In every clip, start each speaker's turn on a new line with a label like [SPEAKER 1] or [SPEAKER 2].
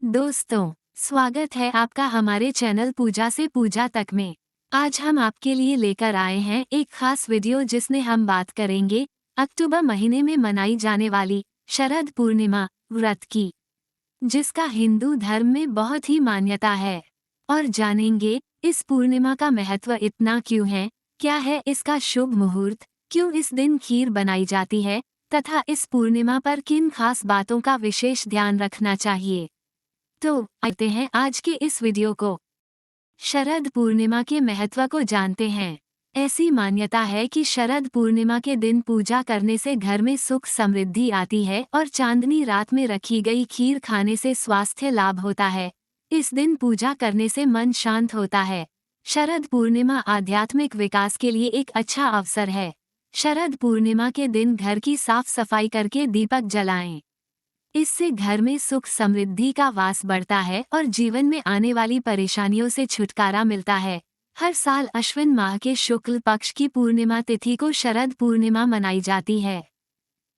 [SPEAKER 1] दोस्तों, स्वागत है आपका हमारे चैनल पूजा से पूजा तक में। आज हम आपके लिए लेकर आए हैं एक खास वीडियो जिसमें हम बात करेंगे अक्टूबर महीने में मनाई जाने वाली शरद पूर्णिमा व्रत की, जिसका हिंदू धर्म में बहुत ही मान्यता है। और जानेंगे इस पूर्णिमा का महत्व इतना क्यों है, क्या है इसका शुभ मुहूर्त, क्यों इस दिन खीर बनाई जाती है तथा इस पूर्णिमा पर किन खास बातों का विशेष ध्यान रखना चाहिए। तो आते हैं आज के इस वीडियो को। शरद पूर्णिमा के महत्व को जानते हैं। ऐसी मान्यता है कि शरद पूर्णिमा के दिन पूजा करने से घर में सुख समृद्धि आती है और चांदनी रात में रखी गई खीर खाने से स्वास्थ्य लाभ होता है। इस दिन पूजा करने से मन शांत होता है। शरद पूर्णिमा आध्यात्मिक विकास के लिए एक अच्छा अवसर है। शरद पूर्णिमा के दिन घर की साफ सफाई करके दीपक जलाएं। इससे घर में सुख समृद्धि का वास बढ़ता है और जीवन में आने वाली परेशानियों से छुटकारा मिलता है। हर साल अश्विन माह के शुक्ल पक्ष की पूर्णिमा तिथि को शरद पूर्णिमा मनाई जाती है।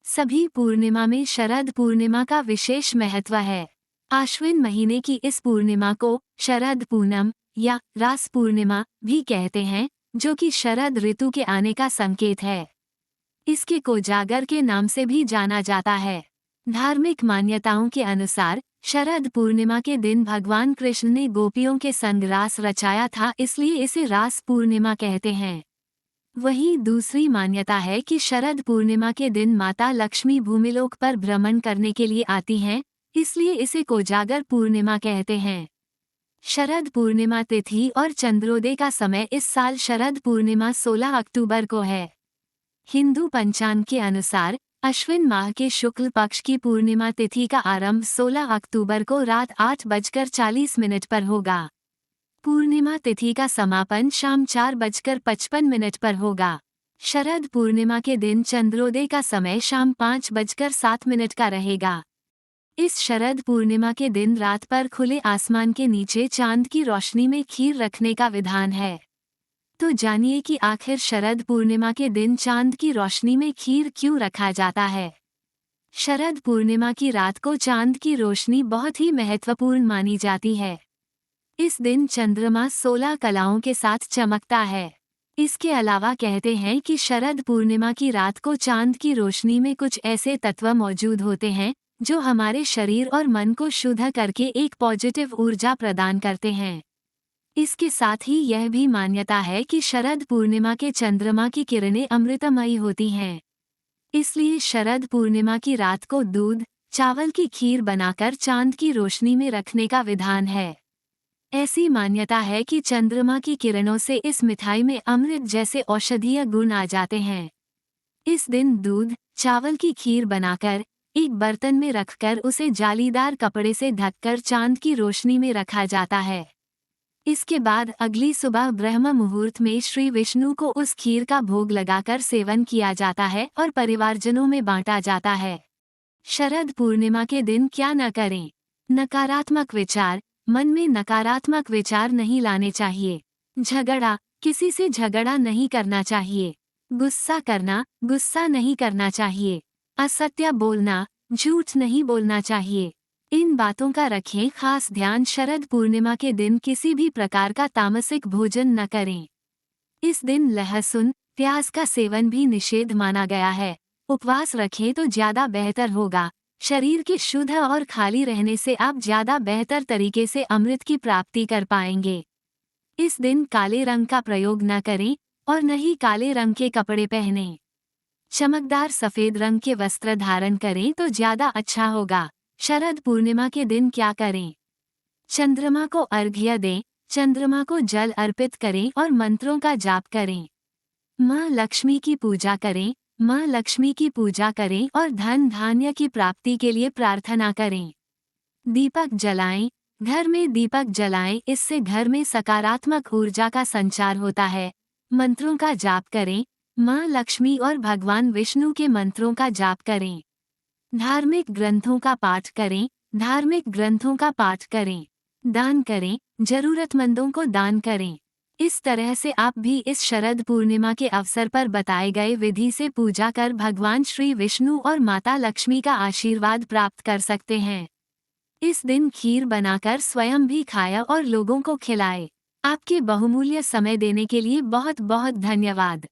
[SPEAKER 1] सभी पूर्णिमा में शरद पूर्णिमा का विशेष महत्व है। आश्विन महीने की इस पूर्णिमा को शरद पूनम या रास पूर्णिमा भी कहते हैं, जो कि शरद ऋतु के आने का संकेत है। इसके कोजागर के नाम से भी जाना जाता है। धार्मिक मान्यताओं के अनुसार शरद पूर्णिमा के दिन भगवान कृष्ण ने गोपियों के संग रास रचाया था, इसलिए इसे रास पूर्णिमा कहते हैं। वहीं दूसरी मान्यता है कि शरद पूर्णिमा के दिन माता लक्ष्मी भूमिलोक पर भ्रमण करने के लिए आती हैं, इसलिए इसे कोजागर पूर्णिमा कहते हैं। शरद पूर्णिमा तिथि और चंद्रोदय का समय इस साल शरद पूर्णिमा 16 अक्टूबर को है। हिंदू पंचांग के अनुसार अश्विन माह के शुक्ल पक्ष की पूर्णिमा तिथि का आरंभ 16 अक्टूबर को रात 8:40 पर होगा। पूर्णिमा तिथि का समापन शाम 4:55 पर होगा। शरद पूर्णिमा के दिन चंद्रोदय का समय शाम 5:07 का रहेगा। इस शरद पूर्णिमा के दिन रात पर खुले आसमान के नीचे चांद की रोशनी में खीर रखने का विधान है। तो जानिए कि आखिर शरद पूर्णिमा के दिन चांद की रोशनी में खीर क्यों रखा जाता है। शरद पूर्णिमा की रात को चांद की रोशनी बहुत ही महत्वपूर्ण मानी जाती है। इस दिन चंद्रमा 16 कलाओं के साथ चमकता है। इसके अलावा कहते हैं कि शरद पूर्णिमा की रात को चांद की रोशनी में कुछ ऐसे तत्व मौजूद होते हैं जो हमारे शरीर और मन को शुद्ध करके एक पॉजिटिव ऊर्जा प्रदान करते हैं। इसके साथ ही यह भी मान्यता है कि शरद पूर्णिमा के चंद्रमा की किरणें अमृतमयी होती हैं। इसलिए शरद पूर्णिमा की रात को दूध, चावल की खीर बनाकर चांद की रोशनी में रखने का विधान है। ऐसी मान्यता है कि चंद्रमा की किरणों से इस मिठाई में अमृत जैसे औषधीय गुण आ जाते हैं। इस दिन दूध, चावल की खीर बनाकर एक बर्तन में रखकर उसे जालीदार कपड़े से ढककर चांद की रोशनी में रखा जाता है। इसके बाद अगली सुबह ब्रह्म मुहूर्त में श्री विष्णु को उस खीर का भोग लगाकर सेवन किया जाता है और परिवारजनों में बांटा जाता है। शरद पूर्णिमा के दिन क्या न करें। नकारात्मक विचार। मन में नकारात्मक विचार नहीं लाने चाहिए। झगड़ा, किसी से झगड़ा नहीं करना चाहिए। गुस्सा नहीं करना चाहिए। असत्य बोलना, झूठ नहीं बोलना चाहिए। इन बातों का रखें खास ध्यान। शरद पूर्णिमा के दिन किसी भी प्रकार का तामसिक भोजन न करें। इस दिन लहसुन, प्याज का सेवन भी निषेध माना गया है। उपवास रखें तो ज्यादा बेहतर होगा। शरीर के शुद्ध और खाली रहने से आप ज्यादा बेहतर तरीके से अमृत की प्राप्ति कर पाएंगे। इस दिन काले रंग का प्रयोग न करें और न ही काले रंग के कपड़े पहनें। चमकदार सफेद रंग के वस्त्र धारण करें तो ज्यादा अच्छा होगा। शरद पूर्णिमा के दिन क्या करें। चंद्रमा को अर्घ्य दें, चंद्रमा को जल अर्पित करें और मंत्रों का जाप करें। माँ लक्ष्मी की पूजा करें, माँ लक्ष्मी की पूजा करें और धन धान्य की प्राप्ति के लिए प्रार्थना करें। दीपक जलाएं, घर में दीपक जलाएं, इससे घर में सकारात्मक ऊर्जा का संचार होता है। मंत्रों का जाप करें, माँ लक्ष्मी और भगवान विष्णु के मंत्रों का जाप करें। धार्मिक ग्रंथों का पाठ करें, दान करें, जरूरतमंदों को दान करें। इस तरह से आप भी इस शरद पूर्णिमा के अवसर पर बताए गए विधि से पूजा कर भगवान श्री विष्णु और माता लक्ष्मी का आशीर्वाद प्राप्त कर सकते हैं। इस दिन खीर बनाकर स्वयं भी खाया और लोगों को खिलाए। आपके बहुमूल्य समय देने के लिए बहुत बहुत धन्यवाद।